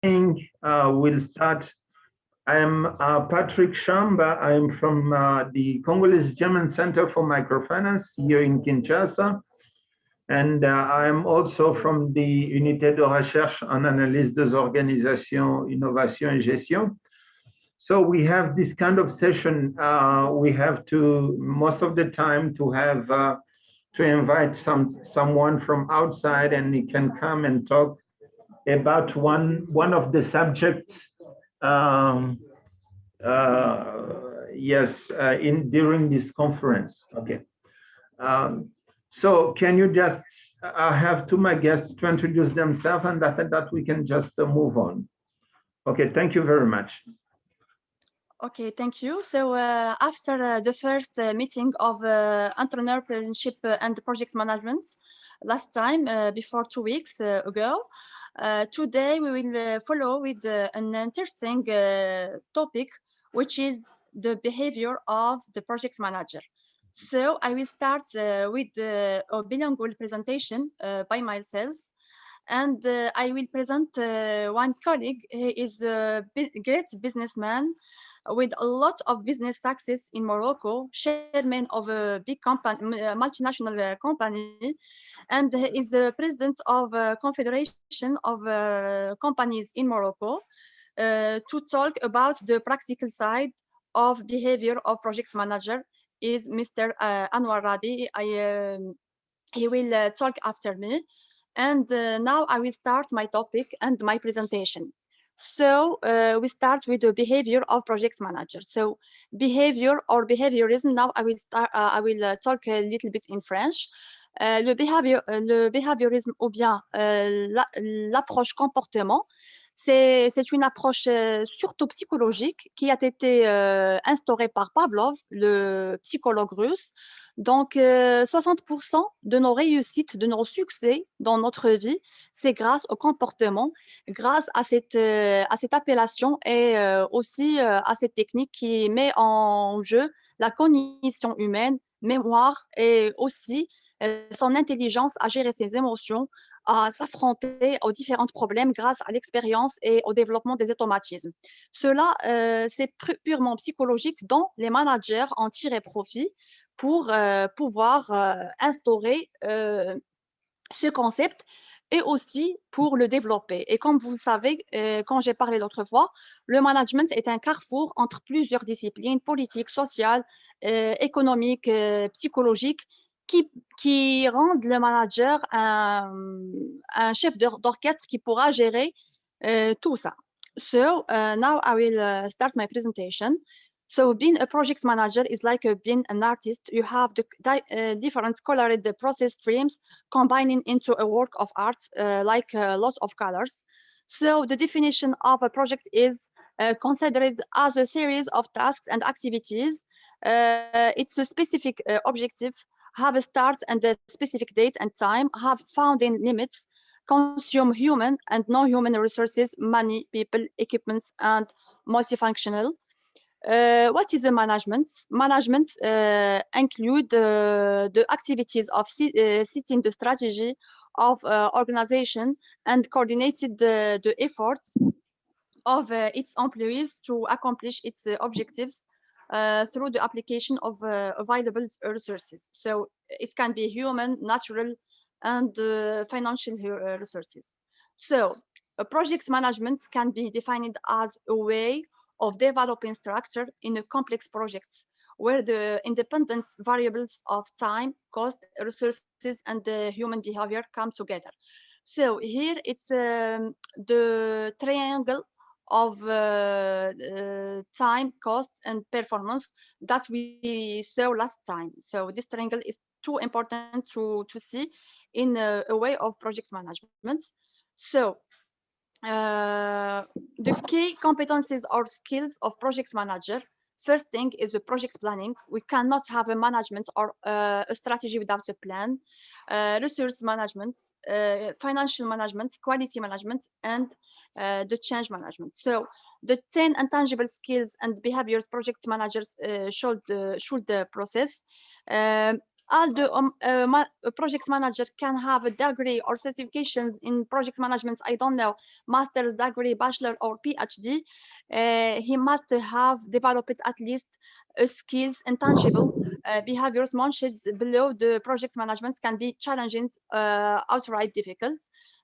We'll start. I'm Patrick Chamba. I'm from the Congolese German Center for Microfinance here in Kinshasa. And I'm also from the Unité de Recherche en Analyse des Organisations, Innovation et Gestion. So we have this kind of session. We have to, most of the time, to have to invite someone from outside, and he can come and talk about one of the subjects. Yes, during this conference. Okay. So can you just have to my guests to introduce themselves, and after that we can just move on. Okay, thank you very much. Okay, thank you. So after the first meeting of entrepreneurship and project management last time, before 2 weeks ago, today we will follow with an interesting topic, which is the behavior of the project manager. So I will start with a bilingual presentation by myself. And I will present one colleague. He is a great businessman with a lot of business success in Morocco, chairman of a big company, multinational company, and he is the president of a confederation of companies in Morocco to talk about the practical side of behavior of project manager is Mr. ANWAR RADI. He will talk after me. And now I will start my topic and my presentation. So we start with the behavior of project manager. So behavior or behaviorism. Now I will start. I will talk a little bit in French. Le behaviorisme ou bien l'approche comportement, c'est une approche surtout psychologique qui a été instaurée par Pavlov, le psychologue russe. Donc, 60% de nos réussites, de nos succès dans notre vie, c'est grâce au comportement, grâce à cette appellation et aussi à cette technique qui met en jeu la cognition humaine, mémoire et aussi son intelligence à gérer ses émotions, à s'affronter aux différents problèmes grâce à l'expérience et au développement des automatismes. Cela, c'est purement psychologique dont les managers en tirent profit pour pouvoir instaurer ce concept et aussi pour le développer. Et comme vous savez, quand j'ai parlé l'autre fois, le management est un carrefour entre plusieurs disciplines politiques, sociales, économiques, psychologiques, qui rendent le manager un chef d'orchestre qui pourra gérer tout ça. So now I will start my presentation. So being a project manager is like being an artist. You have the different colored process streams combining into a work of art, like a lot of colors. So the definition of a project is considered as a series of tasks and activities. It's a specific objective, have a start and a specific date and time, have founding limits, consume human and non-human resources, money, people, equipments, and multifunctional. What is the management? Management include the activities of setting the strategy of organization and coordinated the efforts of its employees to accomplish its objectives through the application of available resources. So it can be human, natural, and financial resources. So project management can be defined as a way of developing structure in a complex projects where the independent variables of time, cost, resources, and the human behavior come together. So here it's the triangle of time, cost, and performance that we saw last time. So this triangle is too important to see in a way of project management. So the key competencies or skills of project manager. First thing is the project planning. We cannot have a management or a strategy without a plan. Resource management, financial management, quality management, and the change management. So the 10 intangible skills and behaviors project managers should process. all the project manager can have a degree or certifications in project management, I don't know, master's degree, bachelor or PhD, he must have developed at least skills and tangible behaviors mentioned below. The project management can be challenging, outright difficult.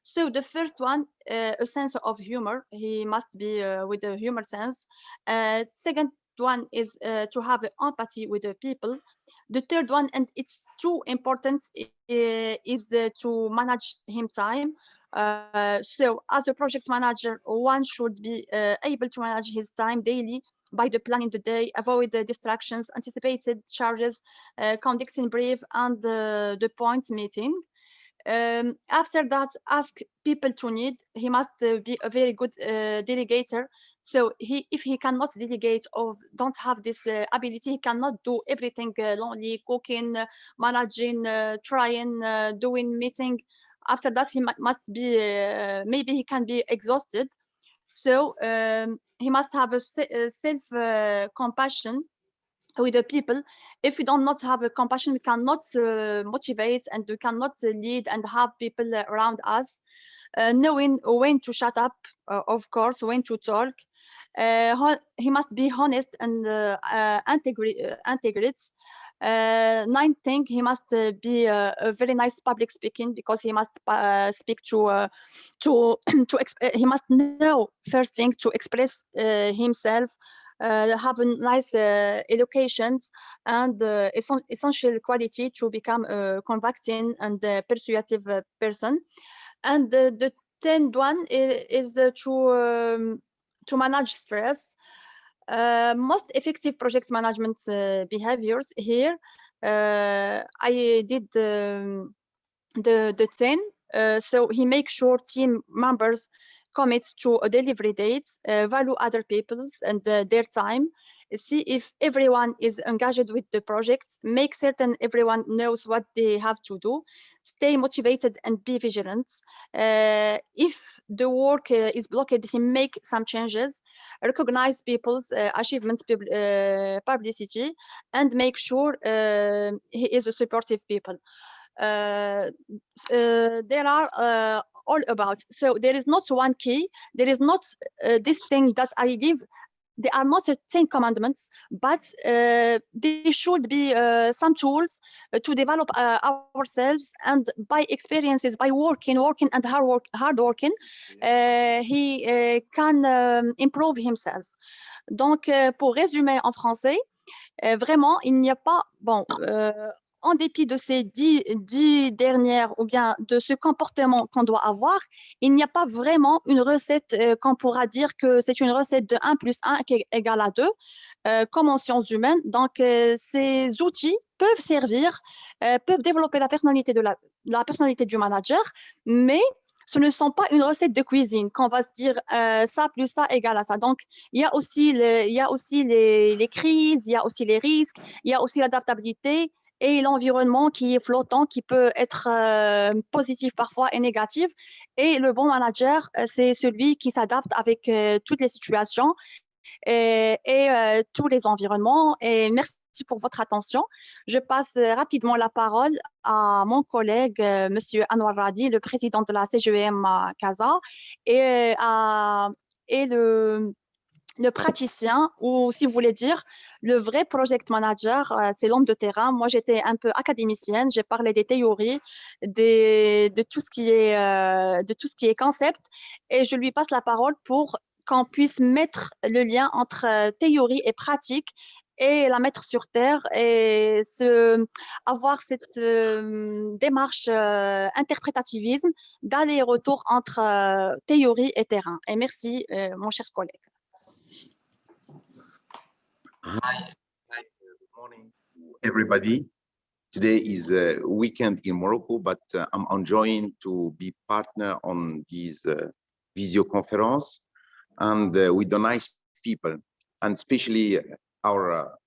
So the first one, a sense of humor. He must be with a humor sense. Second one is to have empathy with the people. The third one, and it's too important, is to manage him time. So as a project manager, one should be able to manage his time daily by the planning the day, avoid the distractions, anticipated charges, conducting brief and the points meeting. After that, ask people to need. He must be a very good delegator. So if he cannot delegate or don't have this ability, he cannot do everything lonely, cooking, managing, trying, doing meeting. After that, he must be, maybe he can be exhausted. So he must have a self-compassion with the people. If we do not have a compassion, we cannot motivate and we cannot lead and have people around us. Knowing when to shut up, of course, when to talk. He must be honest and integrate. Ninth thing, he must be a very nice public speaking, because he must speak he must know first thing to express himself, have a nice educations and essential quality to become a convincing and persuasive person. And the 10th one is to manage stress. Most effective project management behaviors here. I did the 10. So he makes sure team members commit to a delivery dates, value other people's and their time, see if everyone is engaged with the projects, make certain everyone knows what they have to do, stay motivated and be vigilant. If the work is blocked, he make some changes, recognize people's achievements, publicity, and make sure he is a supportive people. There are all about. So there is not one key. There is not this thing that I give. There are not 10 commandments, but there should be some tools to develop ourselves, and by experiences, by working and hard working, he can improve himself. Donc, pour résumer en français, vraiment, il n'y a pas, bon, en dépit de ces 10 dernières ou bien de ce comportement qu'on doit avoir, il n'y a pas vraiment une recette qu'on pourra dire que c'est une recette de 1 plus 1 qui est égal à 2, comme en sciences humaines. Donc, ces outils peuvent servir, peuvent développer la personnalité, la personnalité du manager, mais ce ne sont pas une recette de cuisine qu'on va se dire ça plus ça égale à ça. Donc, il y a aussi les crises, il y a aussi les risques, il y a aussi l'adaptabilité et l'environnement qui est flottant, qui peut être positif parfois et négatif. Et le bon manager, c'est celui qui s'adapte avec toutes les situations et tous les environnements. Et merci pour votre attention. Je passe rapidement la parole à mon collègue, Monsieur ANWAR RADI, le président de la CGEM à Casa, et le praticien, ou si vous voulez dire, le vrai project manager, c'est l'homme de terrain. Moi, j'étais un peu académicienne, j'ai parlé des théories, de tout ce qui est concept, et je lui passe la parole pour qu'on puisse mettre le lien entre théorie et pratique et la mettre sur terre et avoir cette démarche interprétativisme d'aller-retour entre théorie et terrain. Et merci, mon cher collègue. Hi, good morning to everybody. Today is a weekend in Morocco, but I'm enjoying to be partner on this video conference and with the nice people, and especially our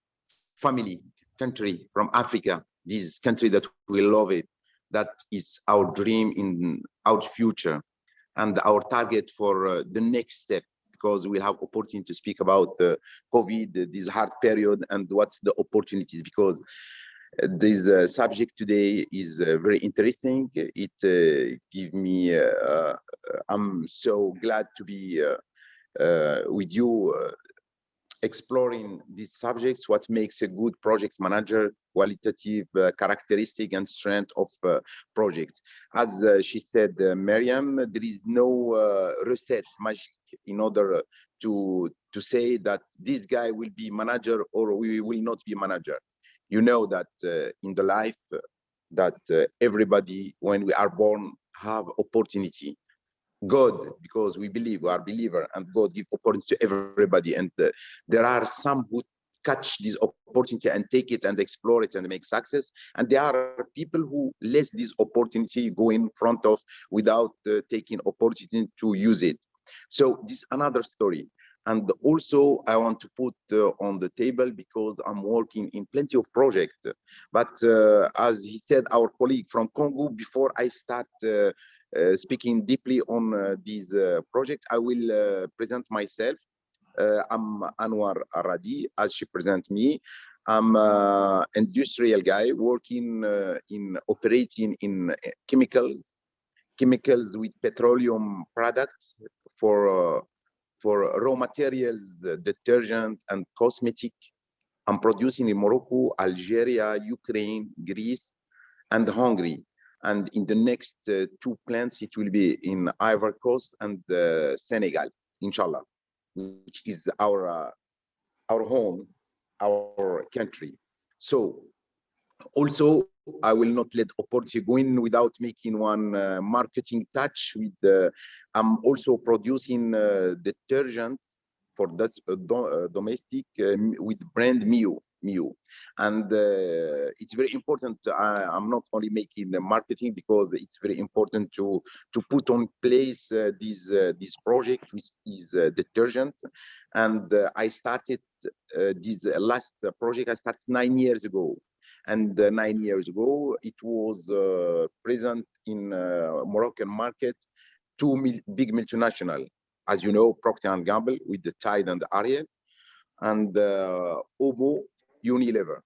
family country from Africa, this country that we love it, that is our dream in our future and our target for the next step, because we have opportunity to speak about the COVID, this hard period, and what's the opportunities, because This subject today is very interesting. It gives me, I'm so glad to be with you exploring these subjects, what makes a good project manager, qualitative characteristic and strength of projects. As she said, Mariem, there is no reset magic in order to say that this guy will be manager or we will not be manager. You know that in the life that everybody, when we are born, have opportunity. God, because we believe, we are believer, and God give opportunity to everybody. And there are some who catch this opportunity and take it and explore it and make success. And there are people who let this opportunity go in front of without taking opportunity to use it. So this is another story. And also I want to put on the table, because I'm working in plenty of projects. But as he said, our colleague from Congo, before I start speaking deeply on this project, I will present myself. I'm ANWAR RADI, as she presents me. I'm an industrial guy working in operating in chemicals with petroleum products for raw materials, detergent and cosmetic. I'm producing in Morocco, Algeria, Ukraine, Greece, and Hungary. And in the next 2 plants, it will be in Ivory Coast and Senegal, inshallah, which is our home, our country. So also, I will not let opportunity go in without making one marketing touch. With I'm also producing detergent for this domestic with brand Mio. And it's very important. I'm not only making the marketing, because it's very important to put on place this project, which is detergent. And I started this last project. I started 9 years ago. And 9 years ago, it was present in Moroccan market, big multinational, as you know, Procter & Gamble with the Tide and the Ariel, and Omo, Unilever.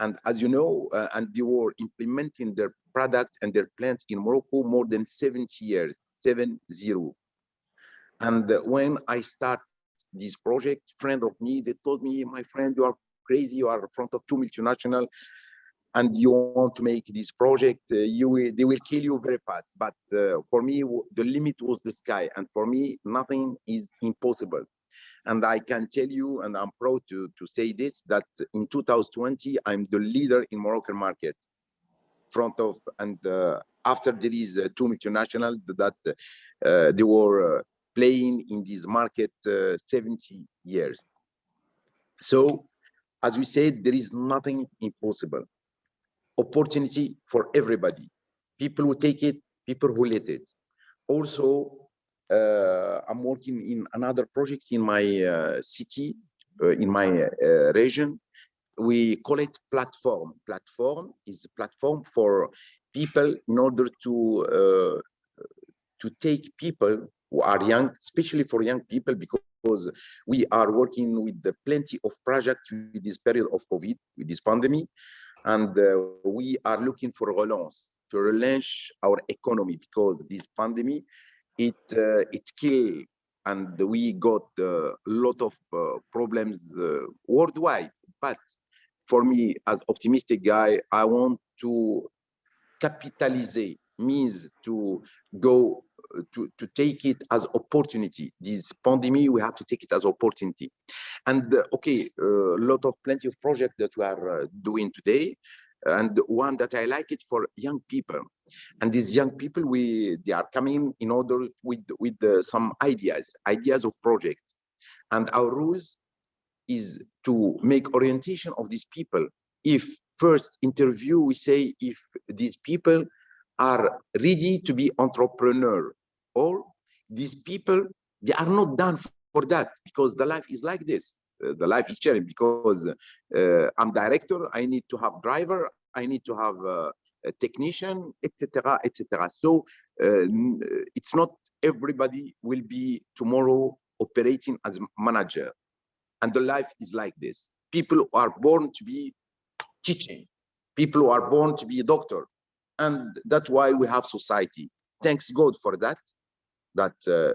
And as you know, and they were implementing their product and their plants in Morocco more than 70 years, 70. And when I start this project, friend of me, they told me, my friend, you are crazy, you are in front of 2 multinational, and you want to make this project, they will kill you very fast. But for me, the limit was the sky. And for me, nothing is impossible. And I can tell you, and I'm proud to say this, that in 2020, I'm the leader in Moroccan market. Front of, and after there is 2 multinational that they were playing in this market 70 years. So, as we said, there is nothing impossible. Opportunity for everybody. People who take it, people who let it. Also, I'm working in another project in my city, in my region. We call it platform. Platform is a platform for people in order to take people who are young, especially for young people, because we are working with plenty of projects with this period of COVID, with this pandemic. And we are looking for relance, to relaunch our economy, because this pandemic, it killed, and we got a lot of problems worldwide. But for me, as optimistic guy, I want to capitalize, means to go to take it as opportunity. This pandemic, we have to take it as opportunity. And okay, a lot of plenty of projects that we are doing today, and one that I like it for young people. And these young people, they are coming in order with some ideas of project. And our rules is to make orientation of these people. If first interview, we say if these people are ready to be entrepreneur, or these people, they are not done for that, because the life is like this. The life is challenging, because I'm director, I need to have driver, I need to have a technician, etc., etc. So it's not everybody will be tomorrow operating as manager. And the life is like this. People are born to be teaching. people who are born to be a doctor. And that's why we have society. Thanks God for that,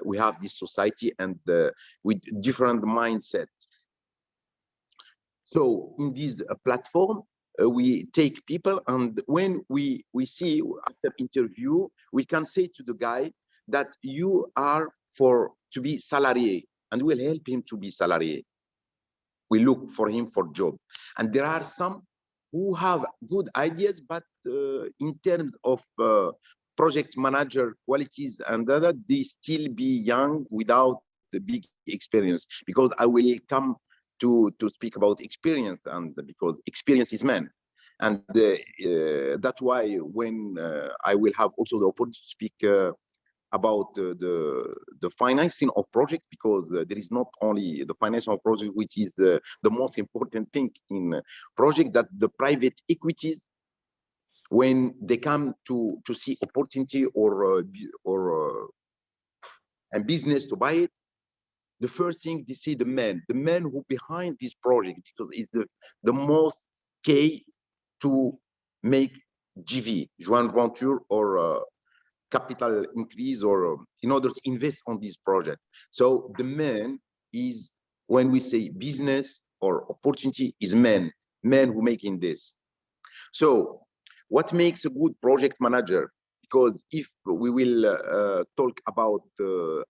we have this society and with different mindset. So in this platform, we take people, and when we see after interview, we can say to the guy that you are to be salarié, and we'll help him to be salarié. We look for him for job. And there are some who have good ideas, but in terms of project manager qualities and other, they still be young without the big experience. Because I will come to speak about experience, and because experience is man. And that's why when I will have also the opportunity to speak about the financing of projects, because there is not only the financing of project which is the most important thing in project, that the private equities, when they come to see opportunity or a business to buy it, the first thing they see the man who behind this project, because it's the most key to make GV, joint venture, or capital increase, or in order to invest on this project. So the man is, when we say business or opportunity, is man who making this. So what makes a good project manager? Because if we will talk about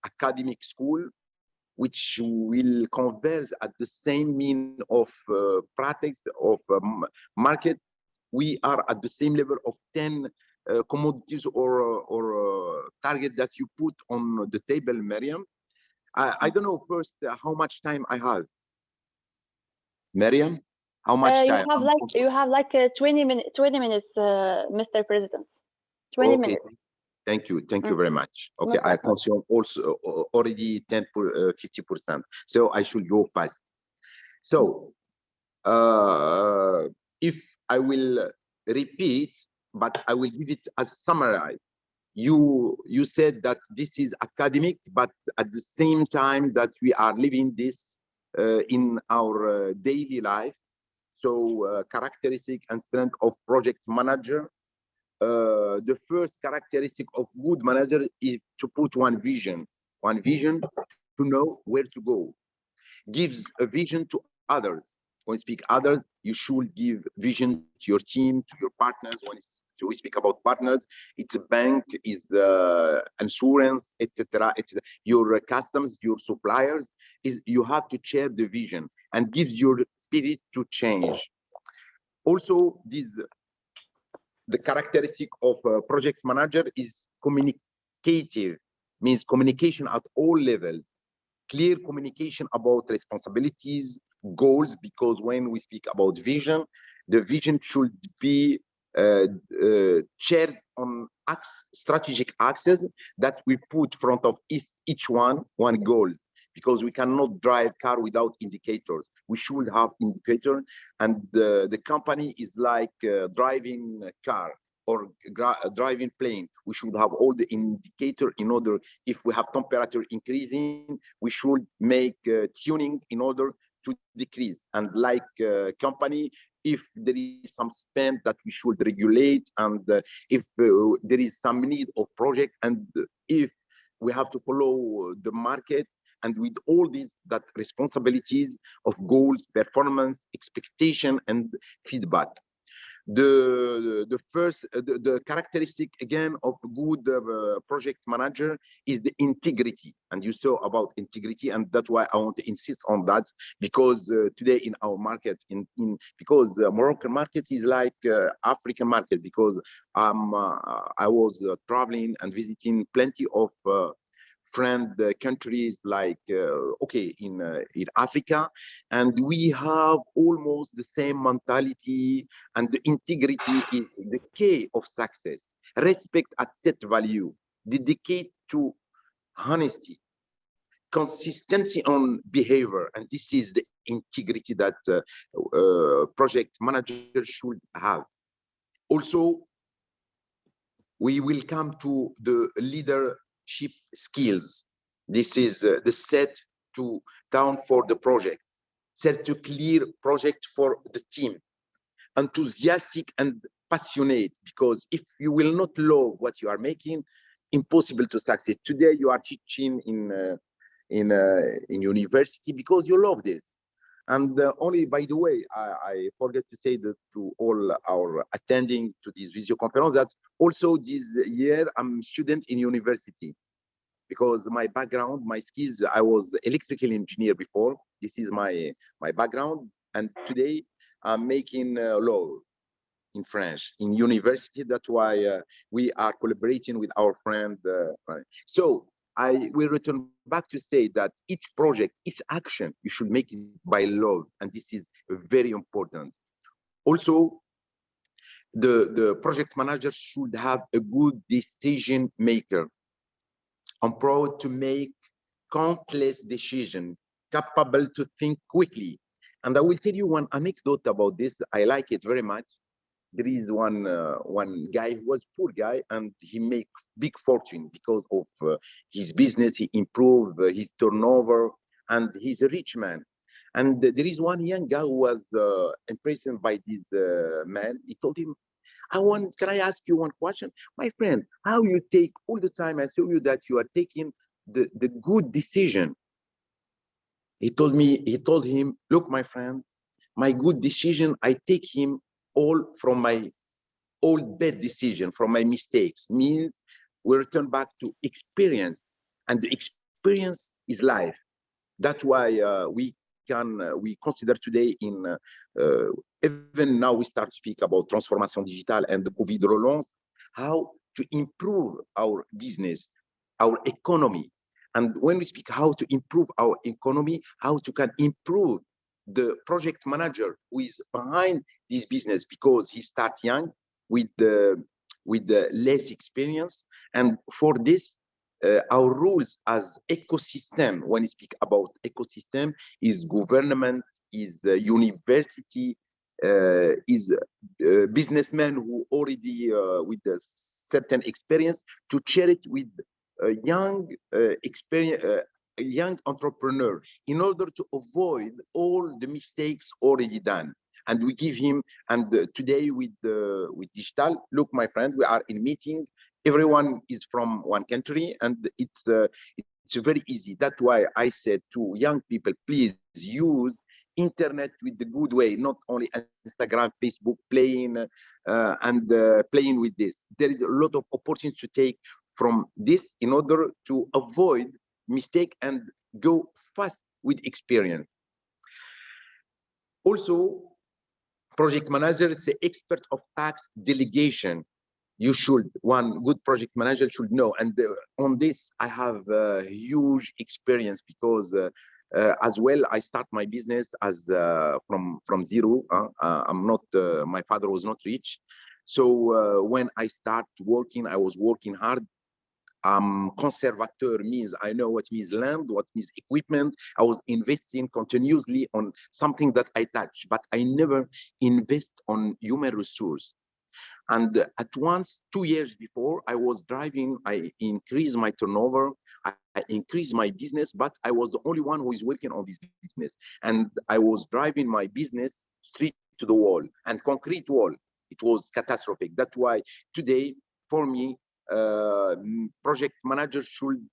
academic school, which will converge at the same mean of practice of market, we are at the same level of 10 commodities or target that you put on the table, Mariem. I don't know first how much time I have. Mariem, how much time? You have like 20 minutes, Mr. President. 20 minutes. Thank you very much. Okay, no, I consume also already 50%, so I should go fast. So if I will repeat, but I will give it as summary. You said that this is academic, but at the same time that we are living this in our daily life. So characteristic and strength of project manager. The first characteristic of good manager is to put one vision to know where to go. Gives a vision to others. When we speak others, you should give vision to your team, to your partners. When we speak about partners, it's a bank, is insurance, etc., etc. Your customs, your suppliers, is you have to share the vision and gives your spirit to change. Also, the characteristic of a project manager is communicative, means communication at all levels. Clear communication about responsibilities, goals, because when we speak about vision, the vision should be shared on strategic axes that we put front of each one goals, because we cannot drive car without indicators. We should have indicators, and the company is like driving a car or driving plane. We should have all the indicator in order, if we have temperature increasing, we should make tuning in order to decrease. And like company, if there is some spend that we should regulate, and if there is some need of project, and if we have to follow the market, and with all these that responsibilities of goals, performance, expectation, and feedback. The first characteristic again of a good project manager is the integrity, and you saw about integrity, and that's why I want to insist on that, because today in our market, because Moroccan market is like African market, because I was traveling and visiting plenty of friend countries like in Africa, and we have almost the same mentality, and the integrity is the key of success. Respect at set value, dedicate to honesty, consistency on behavior, and this is the integrity that project managers should have. Also, we will come to the leadership skills. This is the set down for the project, set to clear project for the team, enthusiastic and passionate, because if you will not love what you are making, impossible to succeed. Today you are teaching in university because you love this. And only, by the way, I forget to say that to all our attending to this video conference that also this year I'm student in university, because my background, my skills, I was electrical engineer before. This is my background, and today I'm making law in French in university. That's why we are collaborating with our friend. So I will return back to say that each project, each action, you should make it by love, and this is very important. Also, the project manager should have a good decision maker. I'm proud to make countless decisions, capable to think quickly. And I will tell you one anecdote about this. I like it very much. There is one guy who was poor guy, and he makes big fortune because of his business. He improved his turnover, and he's a rich man. And there is one young guy who was impressed by this man. He told him, can I ask you one question? My friend, how you take all the time, I saw you that you are taking the good decision. He told him, look, my friend, my good decision, I take him all from my old bad decision, from my mistakes. Means we return back to experience, and the experience is life. That's why we consider today even now we start to speak about transformation digital and the COVID relance, how to improve our business, our economy. And when we speak how to improve our economy, how to can improve the project manager who is behind this business, because he starts young with the less experience. And for this, our rules as ecosystem, when we speak about ecosystem, is government, is university, is businessmen who already with a certain experience, to share it with a young young entrepreneur in order to avoid all the mistakes already done. And we give him, and today with digital, look, my friend, we are in meeting. Everyone is from one country, and it's very easy. That's why I said to young people, please use internet with the good way, not only Instagram, Facebook, playing playing with this. There is a lot of opportunity to take from this in order to avoid mistake and go fast with experience. Also, project manager is the expert of task delegation. You should, one good project manager should know. And on this, I have a huge experience, because as well, I start my business as from zero. I'm not, my father was not rich. So when I start working, I was working hard. Conservateur means I know what means land, what means equipment. I was investing continuously on something that I touch, but I never invest on human resource. And at once, 2 years before, I was driving, I increased my turnover, I increased my business, but I was the only one who is working on this business. And I was driving my business straight to the wall, and concrete wall. It was catastrophic. That's why today, for me, project managers should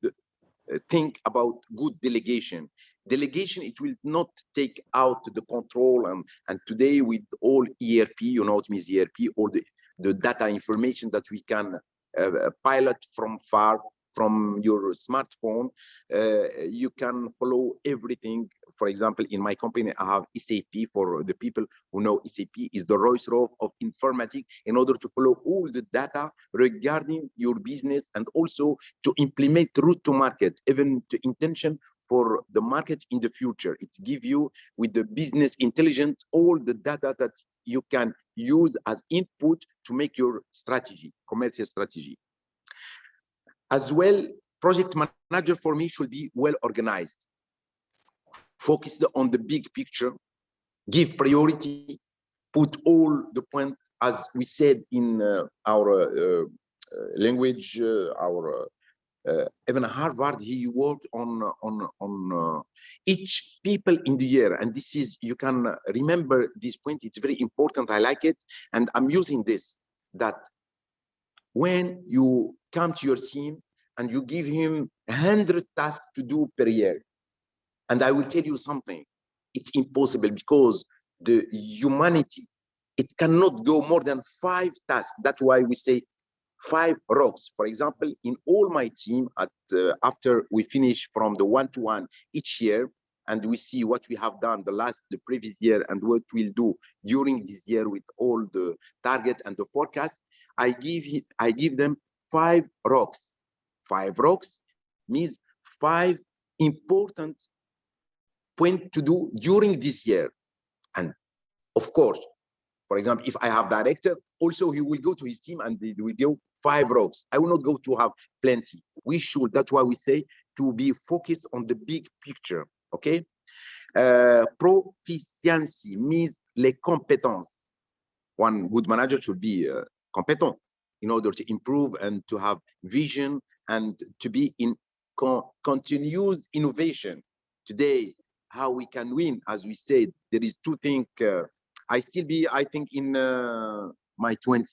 think about good delegation. Delegation, it will not take out the control, and today with all ERP, you know what means ERP, all the data information that we can pilot from far, from your smartphone, you can follow everything. For example, in my company, I have SAP. For the people who know, SAP is the Rolls-Royce of informatics, in order to follow all the data regarding your business, and also to implement route to market, even to intention for the market in the future. It gives you, with the business intelligence, all the data that you can use as input to make your strategy, commercial strategy. As well, project manager for me should be well organized, focused on the big picture, give priority, put all the points, as we said in our language, our even Harvard, he worked on each people in the year. And this is, you can remember this point, it's very important, I like it. And I'm using this, that when you come to your team and you give him 100 tasks to do per year, and I will tell you something, it's impossible because the humanity, it cannot go more than 5 tasks. That's why we say 5 rocks. For example, in all my team, after we finish from the one-to-one each year, and we see what we have done the previous year and what we'll do during this year with all the target and the forecast, I give them 5 rocks. 5 rocks means 5 important points to do during this year. And of course, for example, if I have director, also he will go to his team and they will go 5 rocks. I will not go to have plenty. We should, that's why we say to be focused on the big picture, okay? Proficiency means les compétences. One good manager should be competent in order to improve and to have vision and to be in continuous innovation. Today, how we can win, as we said, there is 2 things. I still be, I think, in my 20.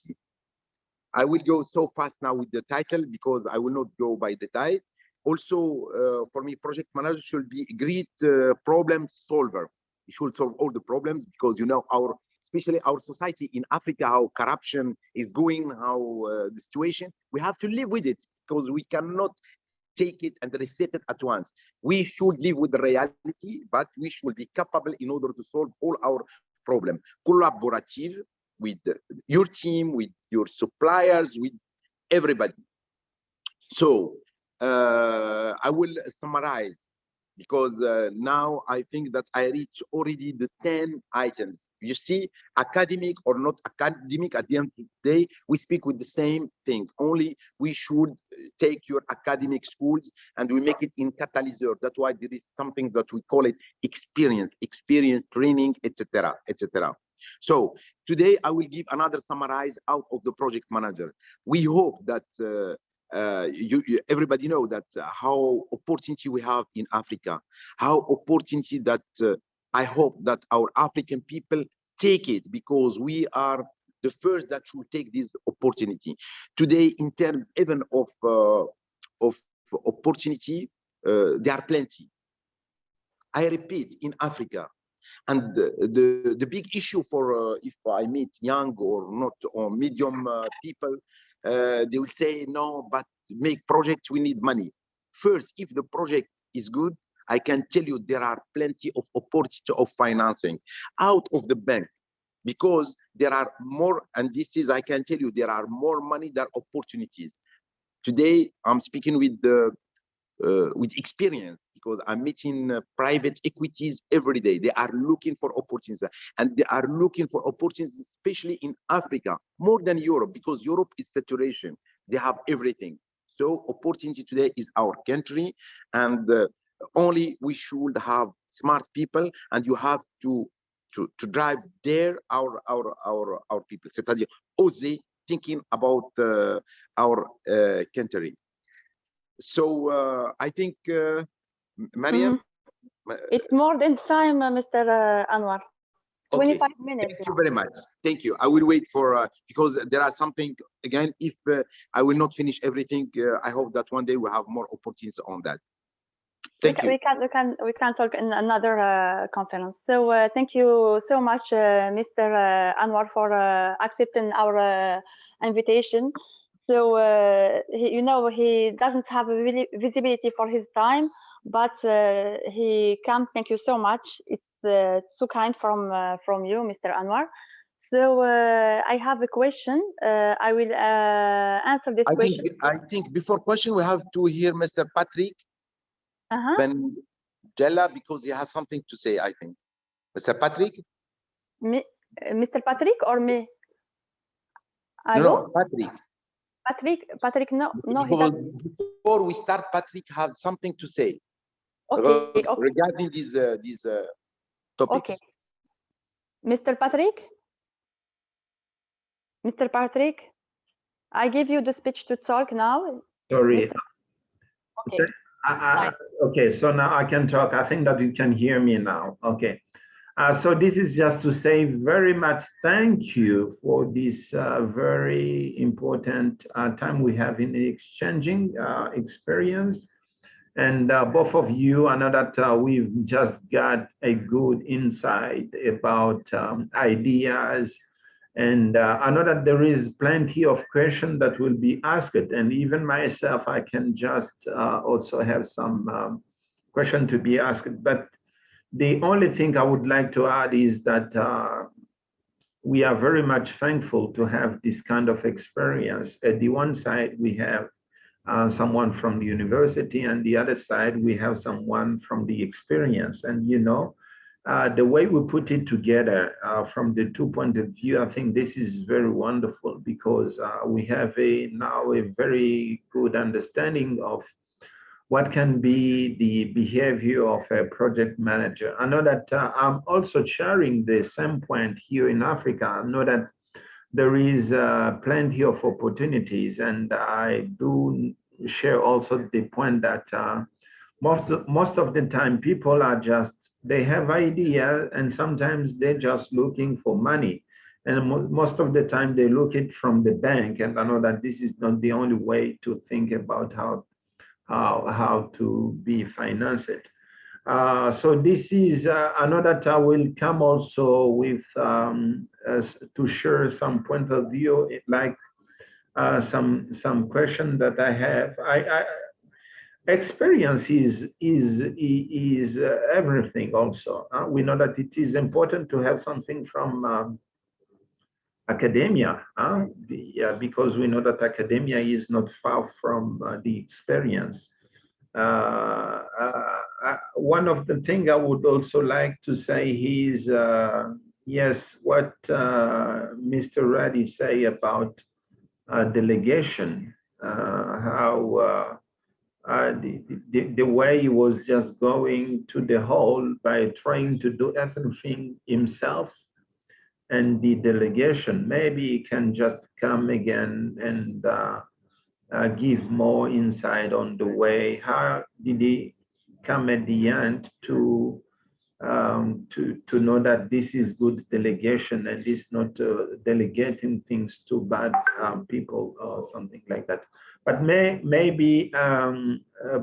I will go so fast now with the title because I will not go by the title. Also, for me, project manager should be a great problem solver. He should solve all the problems because, you know, especially our society in Africa, how corruption is going, how the situation, we have to live with it because we cannot take it and reset it at once. We should live with the reality, but we should be capable in order to solve all our problems. Collaborative with your team, with your suppliers, with everybody. So I will summarize because now I think that I reach already the 10 items. You see, academic or not academic, at the end of the day, we speak with the same thing. Only we should take your academic schools and we make it in catalyzer. That's why there is something that we call it experience, training, etc., etc. So today I will give another summarize out of the project manager. We hope that everybody know that how opportunity we have in Africa, how opportunity that I hope that our African people take it because we are the first that should take this opportunity. Today, in terms even of opportunity, there are plenty. I repeat, in Africa, and the big issue for if I meet young or not or medium people, they will say, no, but make projects, we need money. First, if the project is good, I can tell you there are plenty of opportunity of financing out of the bank because there are more, and this is, I can tell you, there are more money than opportunities. Today, I'm speaking with experience because I'm meeting private equities every day. They are looking for opportunities and they are looking for opportunities, especially in Africa, more than Europe, because Europe is saturation. They have everything. So opportunity today is our country, and only we should have smart people, and you have to drive there our people. C'est-à-dire oser thinking about our country. So I think Mariem, it's more than time, Mr. Anwar. 25 okay. minutes. Thank you very much. Thank you. I will wait for because there are something again. If I will not finish everything, I hope that one day we have more opportunities on that. Thank you. We can talk in another conference. So thank you so much, Mr. Anwar, for accepting our invitation. So you know, he doesn't have a visibility for his time, but he can. Thank you so much. It's so kind from you, Mr. Anwar. So I have a question. I will answer this question. I think before question we have to hear Mr. Patrick Ben Jella because he has something to say. I think Mr. Patrick. Me, Mr. Patrick or me? No, Patrick. Patrick, no. Before we start, Patrick have something to say. Okay. Regarding these topics. Okay. Mr. Patrick, I give you the speech to talk now. Sorry. Okay. Okay, so now I can talk. I think that you can hear me now. Okay. So this is just to say very much thank you for this very important time we have in exchanging experience. And both of you, I know that we've just got a good insight about ideas. And I know that there is plenty of questions that will be asked. And even myself, I can just also have some question to be asked. But the only thing I would like to add is that we are very much thankful to have this kind of experience. At the one side, we have someone from the university, and the other side, we have someone from the experience. And you know, the way we put it together from the 2 points of view, I think this is very wonderful because we have now a very good understanding of what can be the behavior of a project manager. I know that I'm also sharing the same point here in Africa. I know that there is plenty of opportunities, and I do share also the point that most of the time people are just, they have ideas and sometimes they're just looking for money. And most of the time they look it from the bank. And I know that this is not the only way to think about how to be financed. So this is, I know that I will come also with to share some point of view, like some question that I have. Experience is everything. Also, we know that it is important to have something from academia, because we know that academia is not far from the experience. One of the things I would also like to say is, yes, what Mr. RADI say about delegation, how the way he was just going to the whole by trying to do everything himself, and the delegation, maybe he can just come again and give more insight on the way, how did he come at the end to know that this is good delegation and this not delegating things to bad people or something like that. But maybe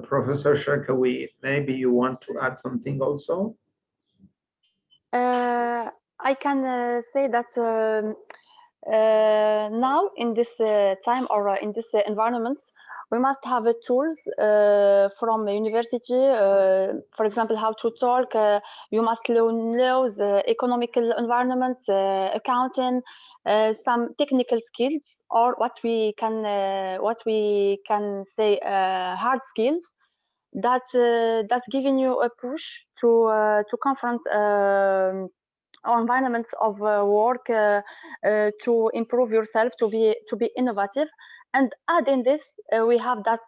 Professor Cherkaoui, maybe you want to add something also? I can say that now in this time or in this environment, we must have tools from the university, for example, how to talk. You must know the economical environment, accounting, some technical skills, or what we can say hard skills that's giving you a push to confront our environments of work, to improve yourself, to be innovative. And add in this, we have that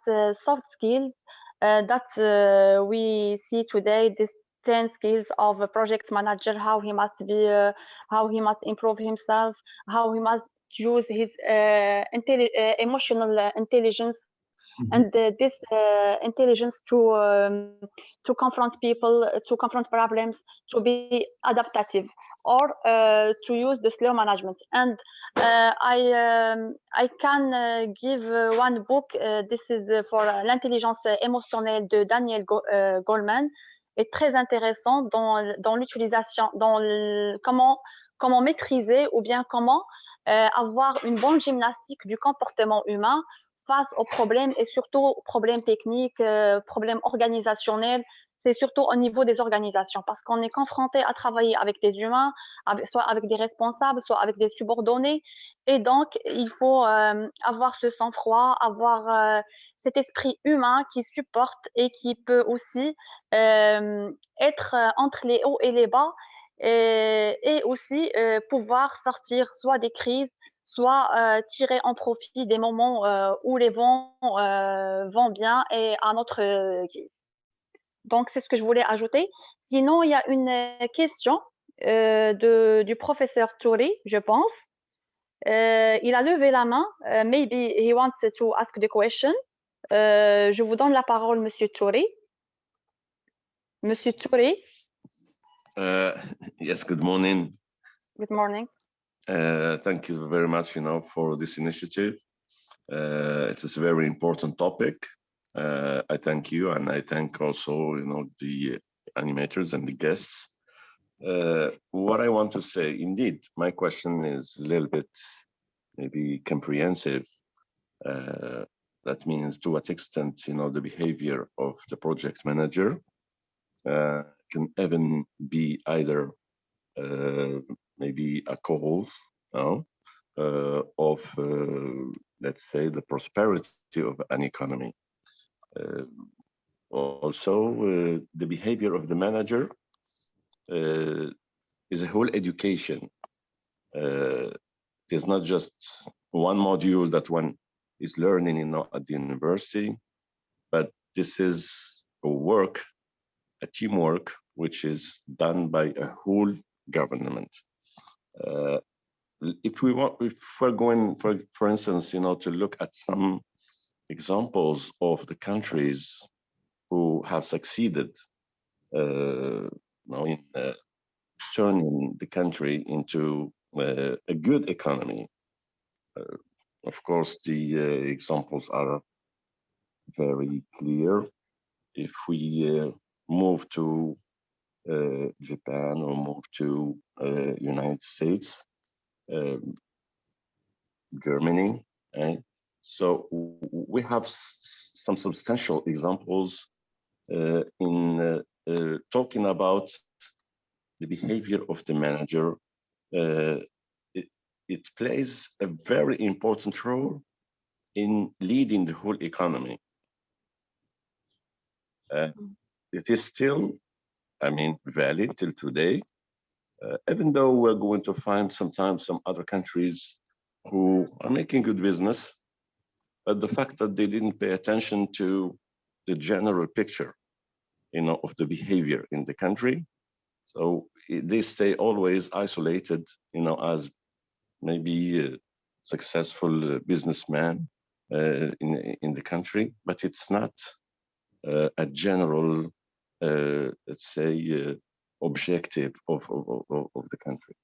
soft skills that we see today, this 10 skills of a project manager, how he must be, how he must improve himself, how he must use his emotional intelligence, and this intelligence to confront people, to confront problems, to be adaptive, or to use the slow management. And I can give one book. This is for l'intelligence émotionnelle de Daniel Goleman. Est très intéressant dans l'utilisation, comment maîtriser ou bien comment avoir une bonne gymnastique du comportement humain face aux problèmes, et surtout aux problèmes techniques, problèmes organisationnels. C'est surtout au niveau des organisations, parce qu'on est confronté à travailler avec des humains, soit avec des responsables, soit avec des subordonnés. Et donc, il faut avoir ce sang-froid, avoir cet esprit humain qui supporte et qui peut aussi être entre les hauts et les bas, et aussi pouvoir sortir soit des crises, soit tirer en profit des moments où les vents vont bien et à notre guise. Donc, c'est ce que je voulais ajouter. Sinon, il y a une question du professeur Touré, je pense. Il a levé la main. Maybe he wants to ask the question. Je vous donne la parole, Monsieur Touré. Monsieur Touré. Yes, good morning. Good morning. Thank you very much, for this initiative. It is a very important topic. I thank you, and I thank also, the animators and the guests. What I want to say, indeed, my question is a little bit maybe comprehensive. That means to what extent, the behavior of the project manager can even be either maybe a cause of, let's say, the prosperity of an economy. Also, the behavior of the manager is a whole education. It is not just one module that one is learning, at the university, but this is a work, a teamwork, which is done by a whole government. If we're going, for instance, to look at some examples of the countries who have succeeded in turning the country into a good economy. Of course, the examples are very clear. If we move to Japan or move to United States, Germany, so we have some substantial examples in talking about the behavior of the manager. It plays a very important role in leading the whole economy. It is still, valid till today, even though we're going to find sometimes some other countries who are making good business, but the fact that they didn't pay attention to the general picture, of the behavior in the country. So they stay always isolated, as maybe a successful businessman in the country, but it's not a general, let's say, objective of the country.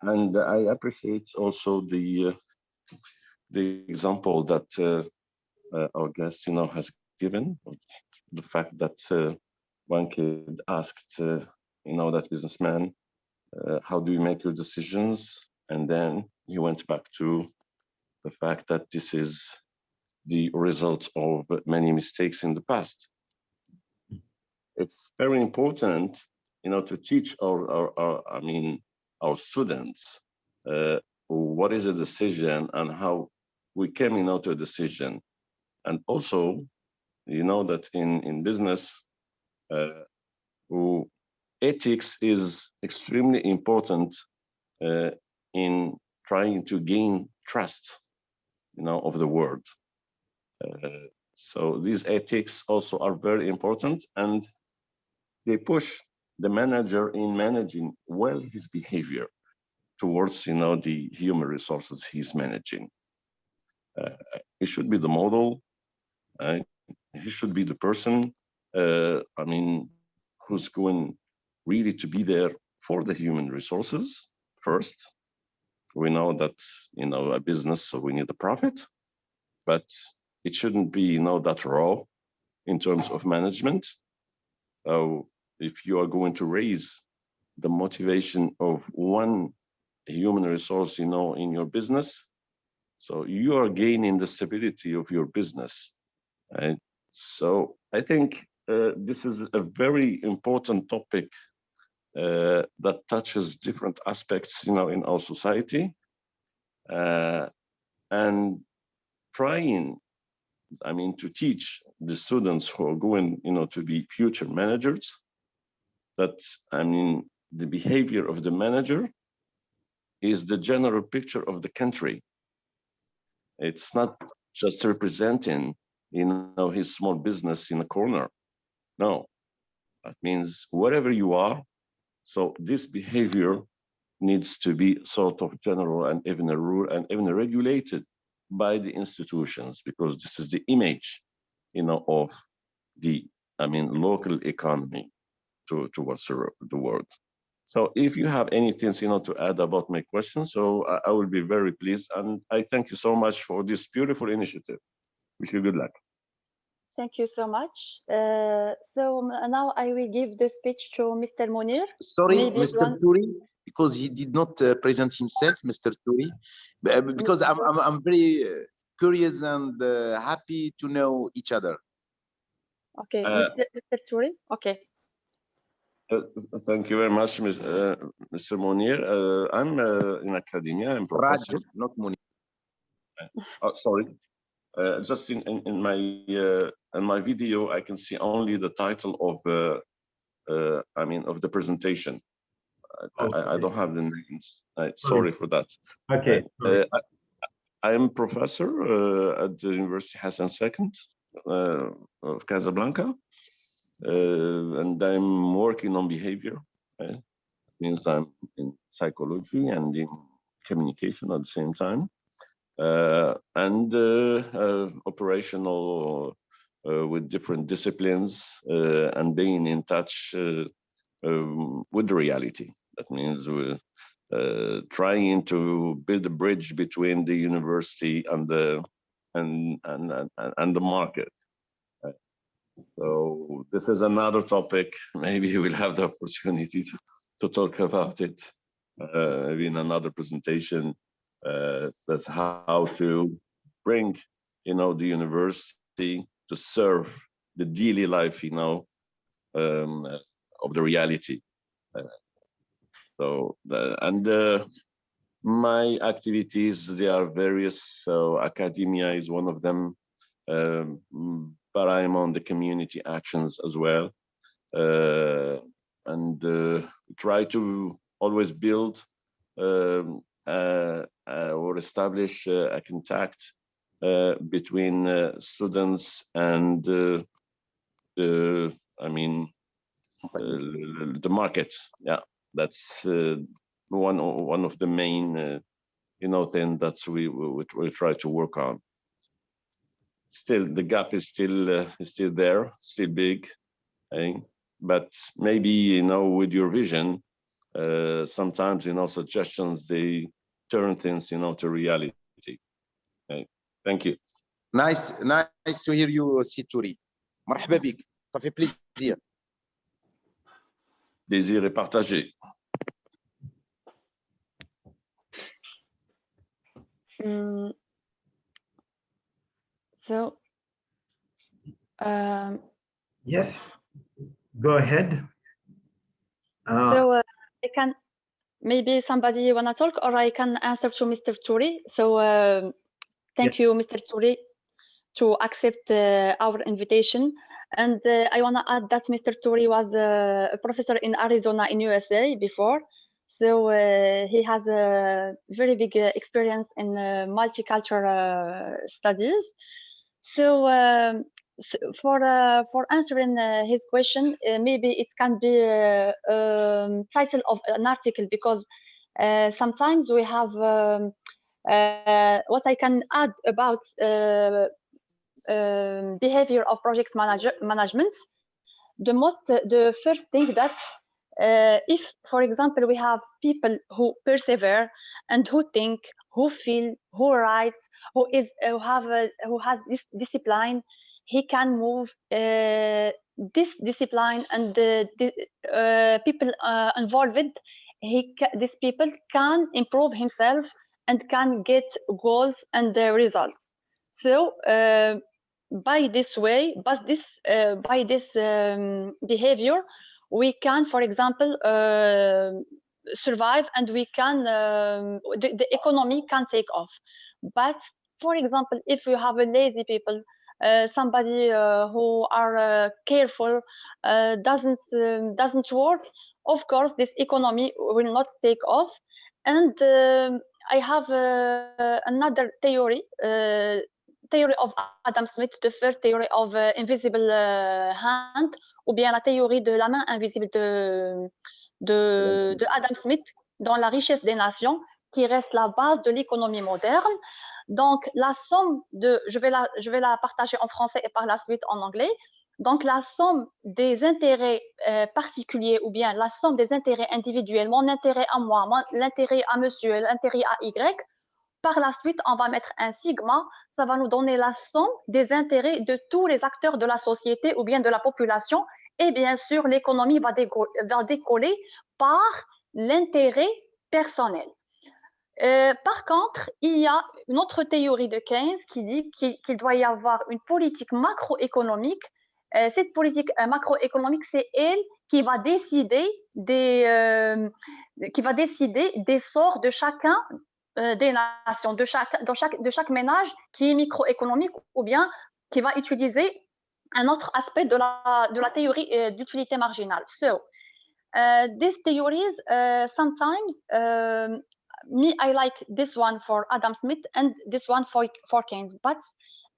And I appreciate also the example that our guest, has given, the fact that one kid asked, that businessman, how do you make your decisions? And then he went back to the fact that this is the result of many mistakes in the past. It's very important, to teach our students what is a decision and how we came, to a decision. And also, that in business, ethics is extremely important in trying to gain trust, of the world. So these ethics also are very important, and they push the manager in managing well his behavior towards, the human resources he's managing. He should be the model. He should be the person, who's going really to be there for the human resources first. We know that, a business, so we need a profit, but it shouldn't be, that raw in terms of management. So if you are going to raise the motivation of one human resource, in your business, so you are gaining the stability of your business. Right? So I think this is a very important topic that touches different aspects, in our society, and trying, to teach the students who are going, to be future managers, that, the behavior of the manager is the general picture of the country. It's not just representing, his small business in a corner. No, that means wherever you are. So this behavior needs to be sort of general and even a rule and even regulated by the institutions, because this is the image, of the, local economy towards the world. So if you have anything, to add about my question, so I will be very pleased. And I thank you so much for this beautiful initiative. Wish you good luck. Thank you so much. So now I will give the speech to Mr. Munir. Sorry, Maybe Mr. Touri, because he did not present himself, Mr. Touri, because I'm very curious and happy to know each other. Okay, Mr. Touri. Okay. Thank you very much, Mr. Munir. I'm in academia. I'm professor. Raj, not Munir. Oh, sorry. Just in my video, I can see only the title of of the presentation. I don't have the names. Sorry for that. Okay. I am professor at the University Hassan II of Casablanca, and I'm working on behavior. Means I'm in psychology and in communication at the same time. And operational with different disciplines and being in touch with the reality. That means we're trying to build a bridge between the university and the market. So this is another topic. Maybe we'll have the opportunity to talk about it in another presentation. That's how to bring, the university to serve the daily life, of the reality. My activities, they are various. So academia is one of them, but I'm on the community actions as well, and try to always build or establish a contact between students and the market. Yeah, that's one of the main thing that we try to work on. Still, the gap is still there, still big, but maybe with your vision, sometimes suggestions, they turn things to reality. Okay. Thank you. Nice to hear you, Touri. مرحبا بك. Ça fait plaisir. Désir est partagé. So, yes, go ahead. So I can, maybe somebody wanna talk, or I can answer to Mr. Touri. So thank you, Mr. Touri, to accept our invitation. And I wanna add that Mr. Touri was a professor in Arizona in USA before. So he has a very big experience in multicultural studies. So for answering his question, maybe it can be title of an article, because sometimes we have what I can add about behavior of project management. The first thing that if, for example, we have people who persevere and who think, who feel, who write, who has this discipline, he can move this discipline, and the people involved. These people can improve himself and can get goals and results. So by this way, by this behavior, we can, for example, survive, and we can the economy can take off. But for example, if you have a lazy people, somebody who are careful, doesn't work, of course this economy will not take off. And I have another theory of Adam Smith, the first theory of invisible hand, ou bien la théorie de la main invisible de Adam Smith dans La richesse des nations, qui reste la base de l'économie moderne. Donc, la somme de, je vais la partager en français et par la suite en anglais. Donc, la somme des intérêts particuliers ou bien la somme des intérêts individuels, mon intérêt à moi, l'intérêt à monsieur, l'intérêt à Y, par la suite, on va mettre un sigma, ça va nous donner la somme des intérêts de tous les acteurs de la société ou bien de la population. Et bien sûr, l'économie va décoller par l'intérêt personnel. Par contre, il y a une autre théorie de Keynes qui dit qu'il doit y avoir une politique macroéconomique. Cette politique macroéconomique, c'est elle qui va décider des sorts de chacun des nations, de chaque ménage qui est microéconomique ou bien qui va utiliser un autre aspect de la théorie d'utilité marginale. So, these theories, sometimes, me, I like this one for Adam Smith and this one for Keynes. But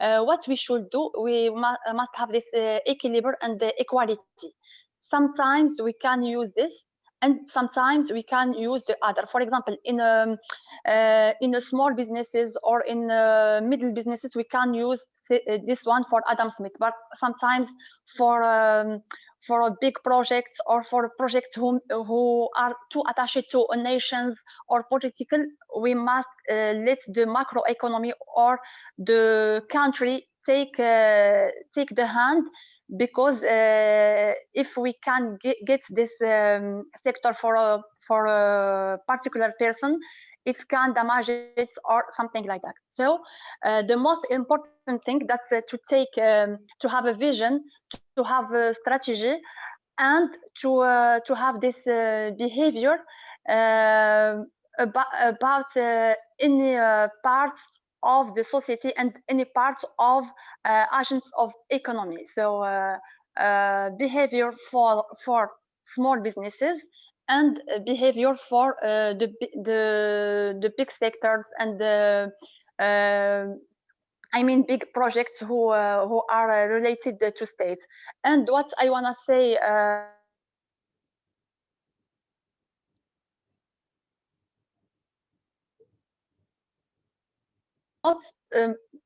what we should do, we must have this equilibrium and equality. Sometimes we can use this, and sometimes we can use the other. For example, in a small businesses or in middle businesses, we can use this one for Adam Smith. But sometimes for big projects or for projects who are too attached to nations or political, we must let the macroeconomy or the country take the hand, because if we can get this sector for a particular person, it can damage it or something like that. So the most important thing that's to have a vision, to have a strategy, and to have this behavior about any part of the society and any part of agents of economy. So behavior for small businesses and behavior for the big sectors and the I mean big projects who are related to states. And what I want to say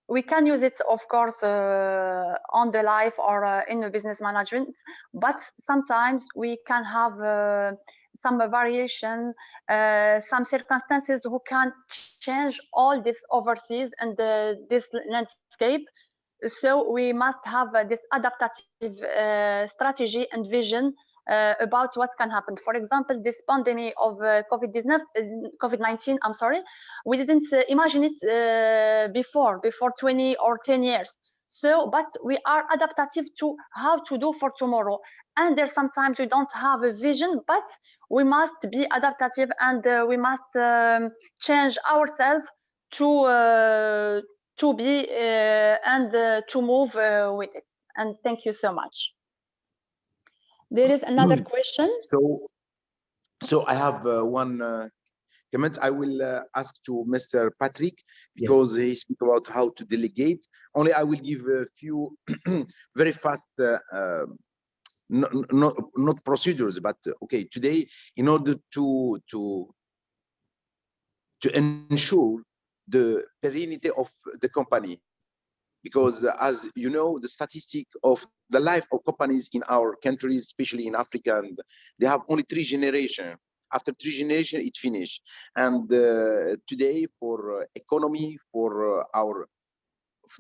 we can use it, of course, on the life or in the business management, but sometimes we can have some variation, some circumstances who can change all this overseas and this landscape. So we must have this adaptive strategy and vision about what can happen. For example, this pandemic of COVID-19, I'm sorry, we didn't imagine it before 20 or 10 years. So, but we are adaptive to how to do for tomorrow. And there's sometimes we don't have a vision, but we must be adaptive and we must change ourselves to be and to move with it. And thank you so much. There is another question. So I have one comment. I will ask to Mr. Patrick, because he speak about how to delegate. Only I will give a few very fast, not procedures, but okay. Today, in order to ensure the perennity of the company, because as you know, the statistic of the life of companies in our countries, especially in Africa, and they have only 3 generations. After 3 generations, it finished. And today, for economy, for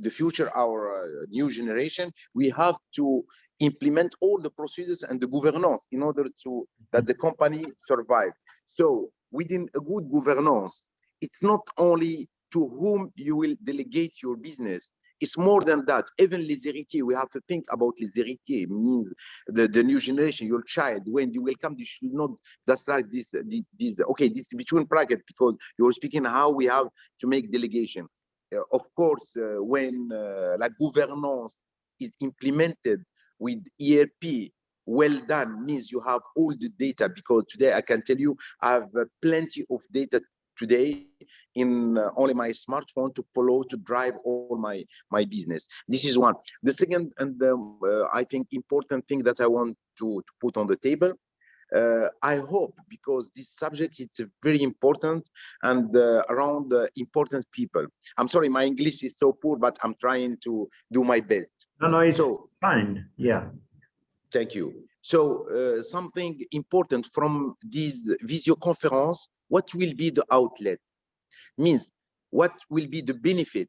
the future, our new generation, we have to implement all the procedures and the governance in order to that the company survive. So within a good governance, it's not only to whom you will delegate your business. It's more than that. Even les héritiers, we have to think about les héritiers, means the new generation, your child. When you will come, you should not distract this. Okay, this between brackets, because you're speaking how we have to make delegation. Of course, when la gouvernance is implemented with ERP, well done, means you have all the data, because today I can tell you I have plenty of data today in only my smartphone to follow, to drive all my business. This is one. The second and I think important thing that I want to put on the table, I hope, because this subject is very important and around important people. I'm sorry, my English is so poor, but I'm trying to do my best. No, it's fine. Yeah. Thank you. So something important from this video conference, what will be the outlet? Means what will be the benefit?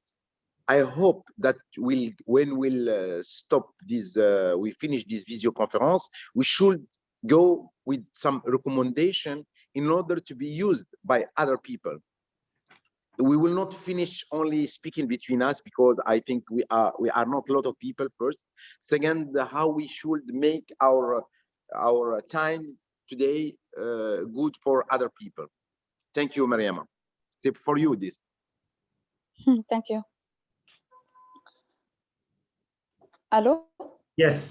I hope that when we'll stop this, we finish this video conference, we should go with some recommendation in order to be used by other people. We will not finish only speaking between us, because I think we are not a lot of people first. Second, how we should make our times today good for other people. Thank you, Mariem. It's for you this. Thank you. Hello? Yes.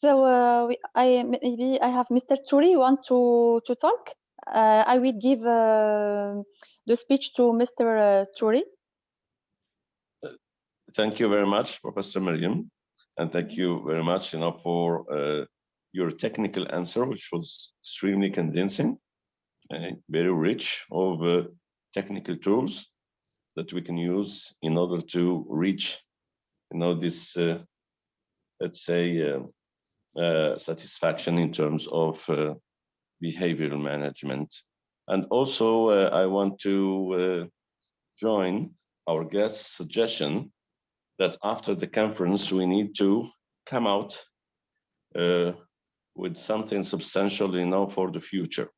So maybe I have Mr. Turi want to talk. I will give the speech to Mr. Turi. Thank you very much, Professor Mariem, and thank you very much, for your technical answer, which was extremely convincing, very rich of technical tools that we can use in order to reach, this, let's say, satisfaction in terms of behavioral management. And also, I want to join our guest's suggestion that after the conference, we need to come out with something substantial, for the future.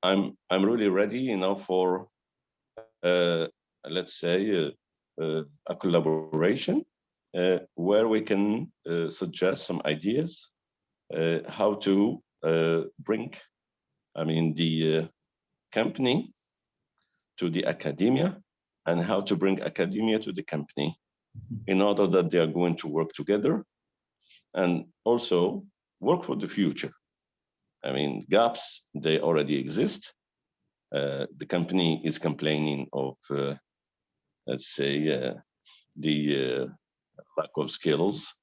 I'm really ready, for let's say a collaboration where we can suggest some ideas how to bring, the company to the academia, and how to bring academia to the company, in order that they are going to work together and also work for the future. Gaps, they already exist. The company is complaining of, let's say, the lack of skills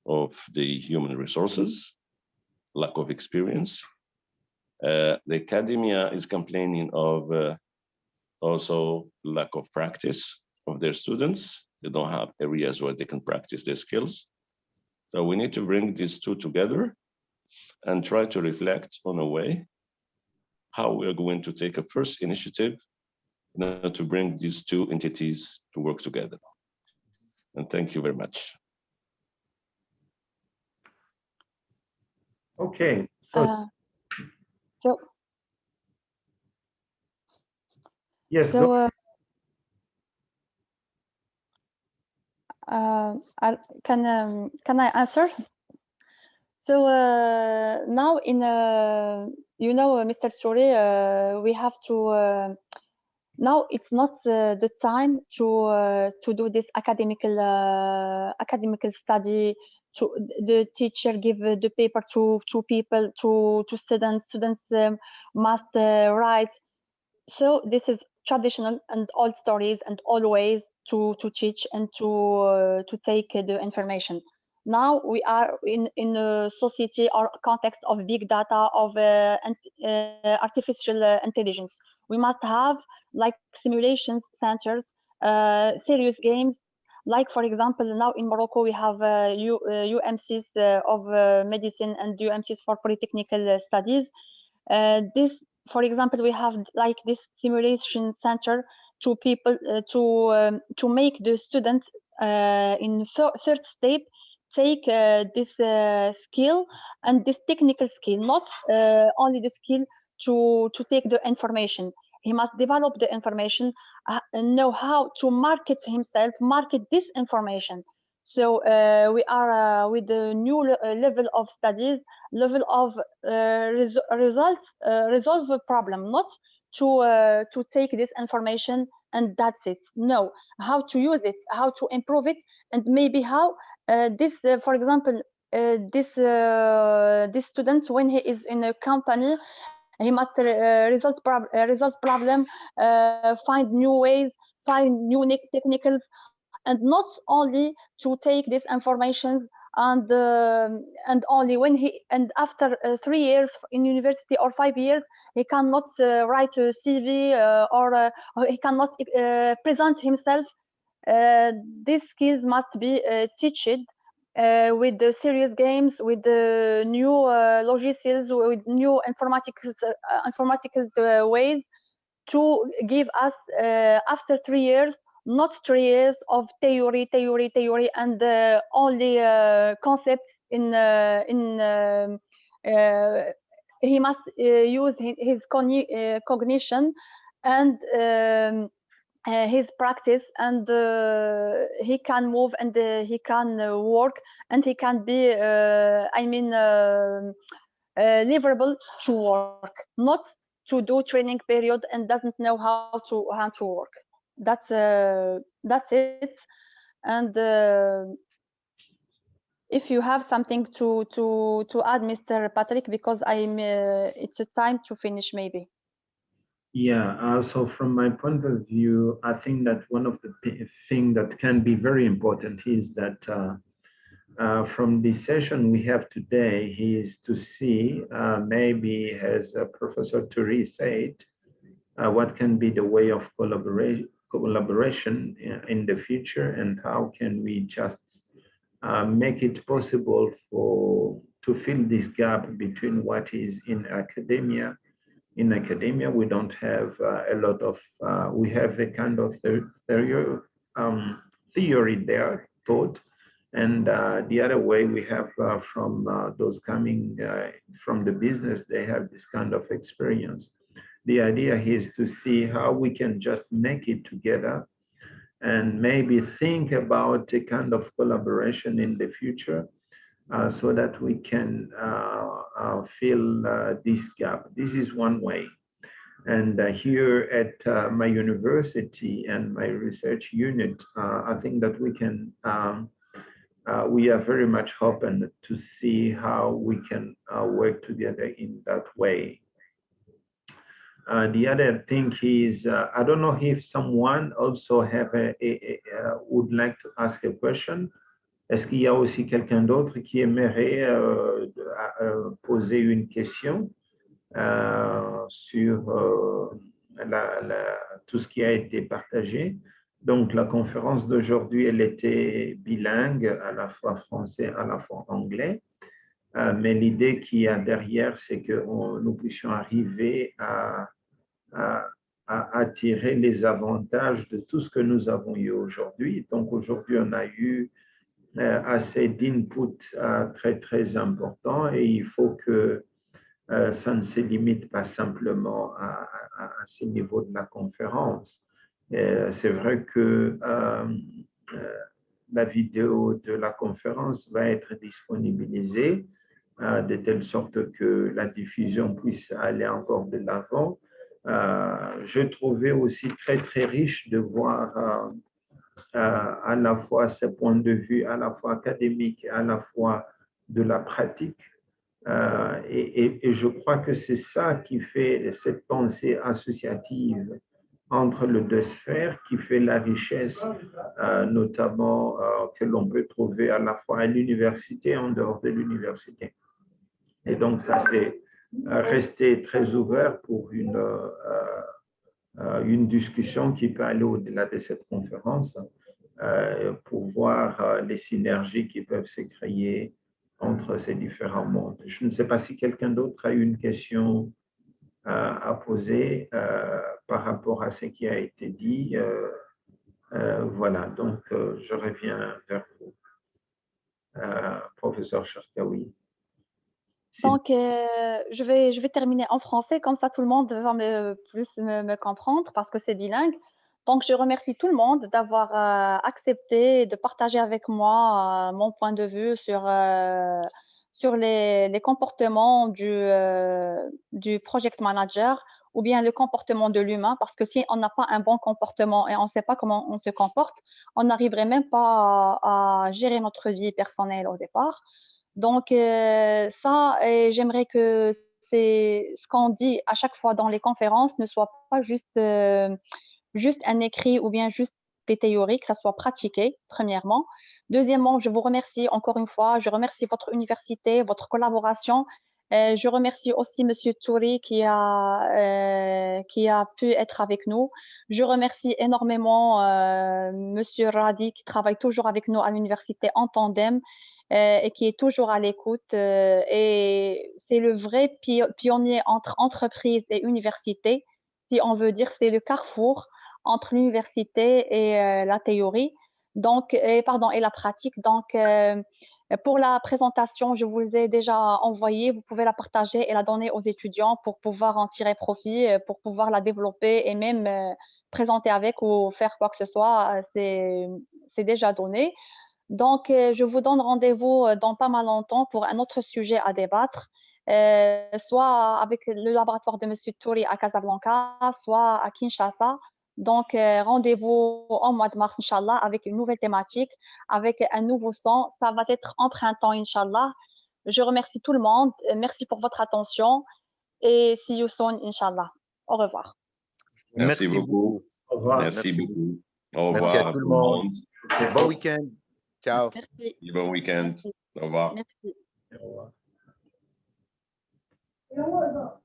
of the human resources, lack of experience. The academia is complaining of also lack of practice of their students. They don't have areas where they can practice their skills. So we need to bring these two together and try to reflect on a way how we are going to take a first initiative to bring these two entities to work together. And thank you very much. Okay. Yes. So can I answer? So now in Mr. Turi, we have to now it's not the time to do this academical study. To the teacher give the paper to people, to students. Students must write. So this is traditional and old stories and old ways to teach and to take the information. Now we are in a society or context of big data, of artificial intelligence. We must have like simulation centers, serious games. Like for example, now in Morocco we have UMCs of medicine and UMCs for polytechnical studies. This, for example, we have like this simulation center to people to make the students in third step take this skill and this technical skill, not only the skill to take the information. He must develop the information, know how to market himself, market this information. So we are with the new level of studies, level of resolve a problem, not to take this information and that's it. No, how to use it, how to improve it, and maybe how this, for example, this student, when he is in a company, he must resolve problem, find new ways, find new technicals, and not only to take this information and only when after 3 years in university or 5 years, he cannot write a CV or he cannot present himself. These skills must be taught with the serious games, with the new logiciels, with new informatical ways to give us after 3 years, not 3 years of theory and only concepts he must use his cognition and his practice, and he can move and he can work and he can be livable to work, not to do training period and doesn't know how to work. That's it. And if you have something to add, Mr. Patrick, because it's a time to finish maybe. Yeah, so from my point of view, I think that one of the things that can be very important is that from the session we have today is to see, maybe as Professor Turi said, what can be the way of collaboration in the future, and how can we just make it possible to fill this gap between what is in academia. In academia, we don't have a lot of, we have a kind of theory there taught, and the other way we have from those coming from the business, they have this kind of experience. The idea is to see how we can just make it together and maybe think about a kind of collaboration in the future so that we can fill this gap. This is one way. And here at my university and my research unit, I think that we can, we are very much open to see how we can work together in that way. The other thing is, I don't know if someone also have would like to ask a question. Est-ce qu'il y a aussi quelqu'un d'autre qui aimerait poser une question sur tout ce qui a été partagé? Donc, la conférence d'aujourd'hui, elle était bilingue, à la fois français, à la fois anglais. Mais l'idée qu'il y a derrière, c'est que nous puissions arriver à tirer les avantages de tout ce que nous avons eu aujourd'hui. Donc aujourd'hui, on a eu assez d'input très, très important, et il faut que ça ne se limite pas simplement à ce niveau de la conférence. C'est vrai que la vidéo de la conférence va être disponibilisée de telle sorte que la diffusion puisse aller encore de l'avant. Je trouvais aussi très, très riche de voir à la fois ce point de vue, à la fois académique, à la fois de la pratique. Et je crois que c'est ça qui fait cette pensée associative entre les deux sphères, qui fait la richesse, notamment que l'on peut trouver à la fois à l'université et en dehors de l'université. Et donc, ça, c'est rester très ouvert pour une discussion qui peut aller au-delà de cette conférence, pour voir les synergies qui peuvent se créer entre ces différents mondes. Je ne sais pas si quelqu'un d'autre a une question à poser par rapport à ce qui a été dit. Voilà, donc je reviens vers vous. Professeur Cherkaoui. Donc, je vais terminer en français, comme ça tout le monde va plus me comprendre parce que c'est bilingue. Donc, je remercie tout le monde d'avoir accepté de partager avec moi mon point de vue sur les comportements du project manager ou bien le comportement de l'humain, parce que si on n'a pas un bon comportement et on ne sait pas comment on se comporte, on n'arriverait même pas à gérer notre vie personnelle au départ. Donc, ça, j'aimerais que ce qu'on dit à chaque fois dans les conférences ne soit pas juste un écrit ou bien juste des théories, que ça soit pratiqué, premièrement. Deuxièmement, je vous remercie encore une fois. Je remercie votre université, votre collaboration. Je remercie aussi Monsieur Touré qui a pu être avec nous. Je remercie énormément Monsieur Radi qui travaille toujours avec nous à l'université en tandem et qui est toujours à l'écoute. Et c'est le vrai pionnier entre entreprise et université. Si on veut dire, c'est le carrefour entre l'université et la théorie. Donc, et la pratique. Donc, pour la présentation, je vous ai déjà envoyé. Vous pouvez la partager et la donner aux étudiants pour pouvoir en tirer profit, pour pouvoir la développer et même présenter avec ou faire quoi que ce soit. C'est déjà donné. Donc, je vous donne rendez-vous dans pas mal longtemps pour un autre sujet à débattre, soit avec le laboratoire de M. Touri à Casablanca, soit à Kinshasa. Donc, rendez-vous au mois de mars, Inch'Allah, avec une nouvelle thématique, avec un nouveau son. Ça va être en printemps, Inch'Allah. Je remercie tout le monde. Merci pour votre attention et see you soon, Inch'Allah. Au revoir. Merci beaucoup. Au revoir. Merci beaucoup. Au revoir. Merci à tout le monde. Bon week-end. Ciao. Merci. Bon week-end. Au revoir. Merci. Au revoir.